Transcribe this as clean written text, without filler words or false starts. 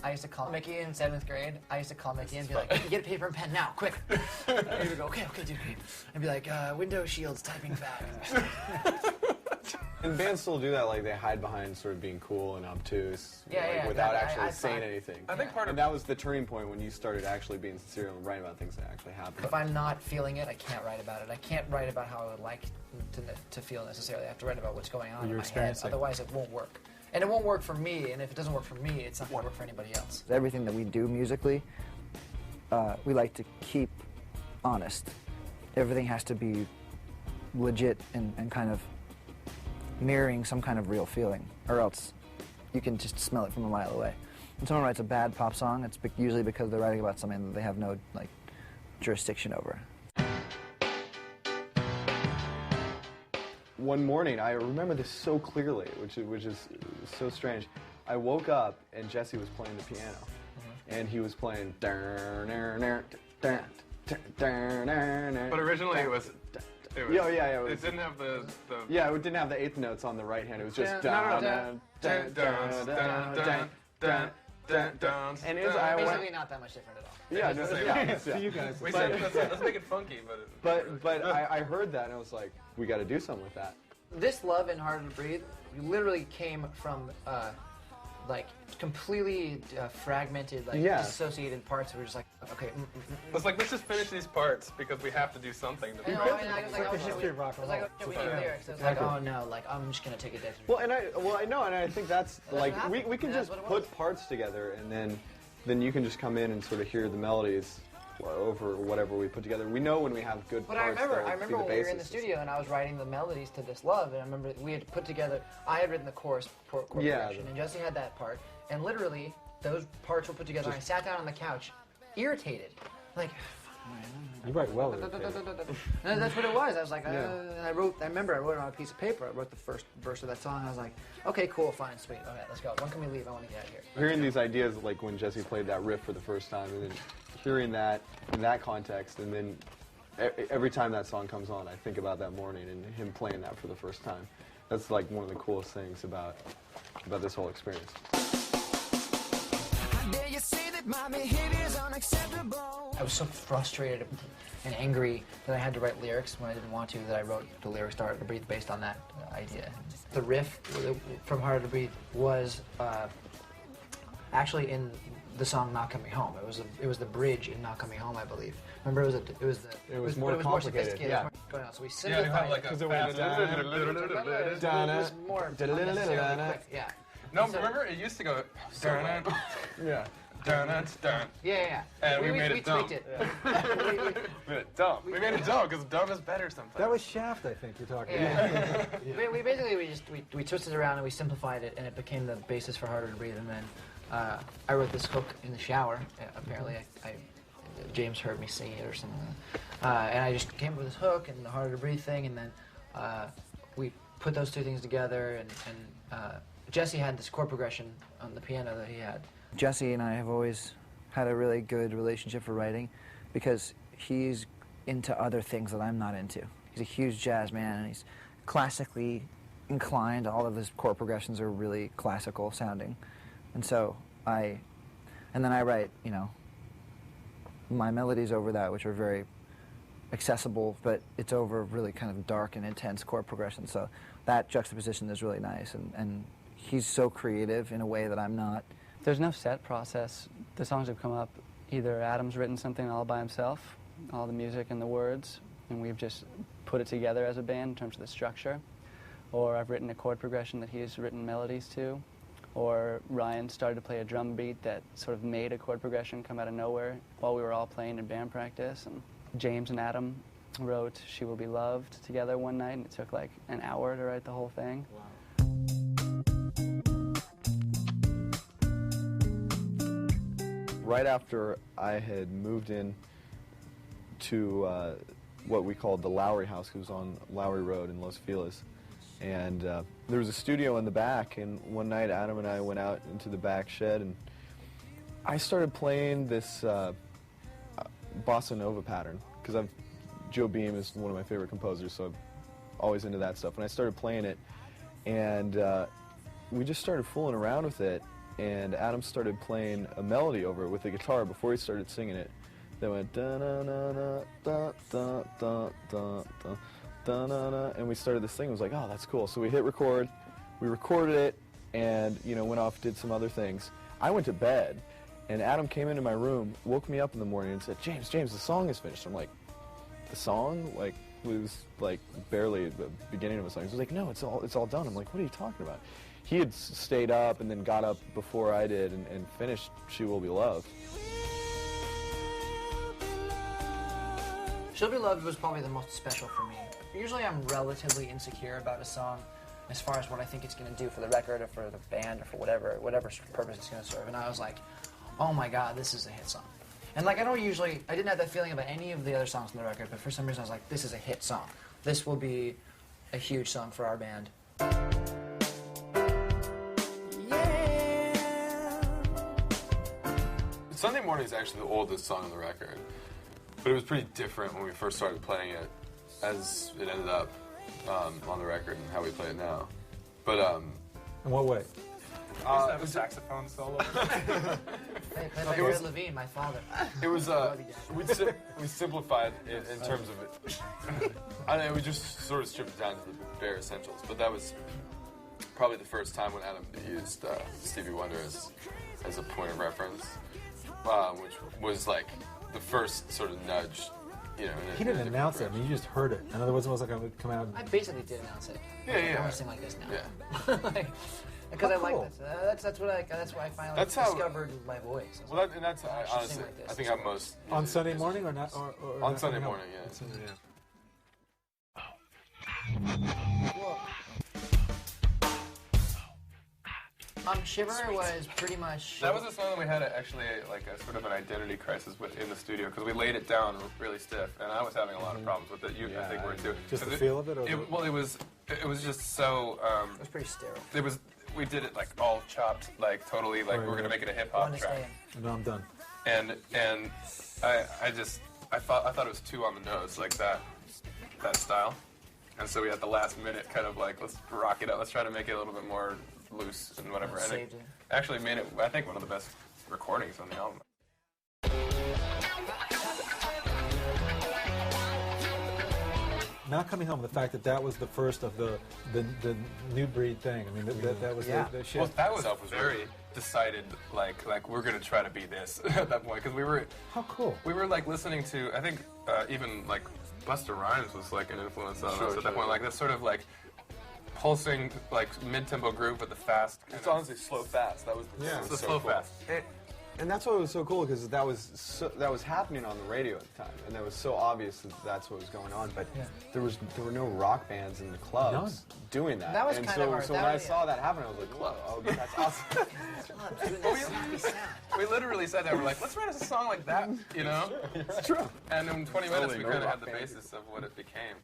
I used to call Mickey in 7th grade. I used to call Mickey and be like, "Get a paper and pen now, quick!" And he would go, "Okay, dude." And be like, "Window shields typing fast." And bands still do that, like they hide behind sort of being cool and obtuse, without actually saying anything. I think and that was the turning point when you started actually being sincere and writing about things that actually happened. If I'm not feeling it, I can't write about it. I can't write about how I would like to feel necessarily. I have to write about what's going on in my head. Otherwise, it won't work. And it won't work for me. And if it doesn't work for me, it's not going to work for anybody else. Everything that we do musically, we like to keep honest. Everything has to be legit and kind of mirroring some kind of real feeling, or else you can just smell it from a mile away. When someone writes a bad pop song, it's usually because they're writing about something that they have no jurisdiction over. One morning, I remember this so clearly, which is so strange. I woke up and Jesse was playing the piano, and he was playing. But originally it was. It didn't have the. Yeah, it didn't have the eighth notes on the right hand. It was just. And basically not that much different at all. To you guys. We said let's make it funky, but I heard that and I was like, we got to do something with that. This love and Harder to Breathe literally came from completely fragmented, dissociated parts. We're just like, okay. It's like, let's just finish these parts because we have to do something. We need lyrics. It's like, oh no, I'm just gonna take a day. Well, I know, and I think that's we can just put parts together, and then you can just come in and sort of hear the melodies over whatever we put together. We know when we have good parts. I remember when we were in the studio and I was writing the melodies to This Love, and I remember we had put together. I had written the chorus progression, and Jesse had that part, and literally those parts were put together. And I sat down on the couch, irritated, like. You write well. And that's what it was. I was like, I remember I wrote it on a piece of paper. I wrote the first verse of that song. And I was like, okay, cool, fine, sweet. Okay, let's go. When can we leave? I want to get out of here. Hearing these ideas, like when Jesse played that riff for the first time, and then hearing that in that context, and then every time that song comes on, I think about that morning and him playing that for the first time. That's like one of the coolest things about this whole experience. I was so frustrated and angry that I had to write lyrics when I didn't want to, that I wrote the lyrics to Harder to Breathe based on that idea. The riff from Harder to Breathe was actually in the song Not Coming Home. It was the bridge in Not Coming Home, I believe. Remember, it was more complicated. Yeah. So we simplified it. It was more unnecessarily quick. Yeah. No, remember it used to go. Yeah. Yeah. And we made it dumb. Tweaked it. We made it dumb. We made it dumb because dumb is better sometimes. That was Shaft, I think you're talking about. Yeah. We basically we twisted it around and we simplified it, and it became the basis for Harder to Breathe. And then I wrote this hook in the shower. Apparently, James heard me sing it or something. And I just came up with this hook and the Harder to Breathe thing, and then we put those two things together. And Jesse had this chord progression on the piano that he had. Jesse and I have always had a really good relationship for writing because he's into other things that I'm not into. He's a huge jazz man and he's classically inclined. All of his chord progressions are really classical sounding. And so then I write, my melodies over that, which are very accessible, but it's over really kind of dark and intense chord progression. So that juxtaposition is really nice. And he's so creative in a way that I'm not. There's no set process. The songs have come up, either Adam's written something all by himself, all the music and the words, and we've just put it together as a band in terms of the structure, or I've written a chord progression that he's written melodies to, or Ryan started to play a drum beat that sort of made a chord progression come out of nowhere while we were all playing in band practice, and James and Adam wrote She Will Be Loved together one night, and it took like an hour to write the whole thing. Wow. Right after I had moved in to what we called the Lowry House, it was on Lowry Road in Los Feliz, and there was a studio in the back, and one night Adam and I went out into the back shed, and I started playing this bossa nova pattern, because Joe Beam is one of my favorite composers, so I'm always into that stuff, and I started playing it, and we just started fooling around with it, and Adam started playing a melody over it with the guitar before he started singing it. That went da na na na da da da da da da na na, and we started this thing. It was like, oh, that's cool. So we hit record, we recorded it, and went off, did some other things. I went to bed, and Adam came into my room, woke me up in the morning, and said, James, the song is finished. I'm like, the song? Like, was like barely the beginning of a song. He was like, no, it's all done. I'm like, what are you talking about? He had stayed up and then got up before I did and finished She Will Be Loved. She'll Be Loved was probably the most special for me. Usually I'm relatively insecure about a song as far as what I think it's going to do for the record or for the band or for whatever purpose it's going to serve. And I was like, oh my God, this is a hit song. And like I didn't have that feeling about any of the other songs on the record, but for some reason I was like, this is a hit song. This will be a huge song for our band. Sunday Morning is actually the oldest song on the record, but it was pretty different when we first started playing it as it ended up on the record and how we play it now. But In what way? we used to have a saxophone solo. Hey, played by Jared Levine, my father. It was we simplified it in terms of it. I mean, we just sort of stripped it down to the bare essentials. But that was probably the first time when Adam used Stevie Wonder as a point of reference, which was like the first sort of nudge. He didn't announce it. I mean, you just heard it. In other words, it was like I would come out. I basically did announce it. Yeah. I want to sing like this now. Yeah. Because I cool. like this. That's why I finally discovered my voice. Well, that's honestly, like this. I think I'm most On Sunday morning or not? Or on not? Sunday No. morning, yeah. On Sunday, Shiver was pretty much. That was a song that we had actually like a sort of an identity crisis with in the studio because we laid it down really stiff, and I was having a lot of problems with it. You, I think, were too. Just the feel of it? Or It was just so. It was pretty sterile. We did it like all chopped, like totally, like we were gonna make it a hip hop track. No, I'm done. And I thought it was too on the nose, like that style. And so we at the last minute kind of like, let's rock it out. Let's try to make it a little bit more loose and whatever. And it actually made it, I think, one of the best recordings on the album. Not Coming Home, the fact that was the first of the new breed thing. I mean, that was the shit. Well, that was very decided, like we're going to try to be this at that point. Because we were... How cool. We were, like, listening to, I think, even, like, Busta Rhymes was, like, an influence on us at that point. Like, this sort of, like, pulsing, like, mid-tempo groove with the fast kind It's honestly slow-fast. That was the slow-fast. And that's what was so cool because that was happening on the radio at the time, and that was so obvious that that's what was going on. But there were no rock bands in the clubs doing that. That was and kind so, of hard. So when I saw that happen, I was like, whoa, that's awesome. We literally said that. We're like, let's write us a song like that, you know? It's true. And in 20 minutes, Totally we no kind of rock had the band. basis of what it became.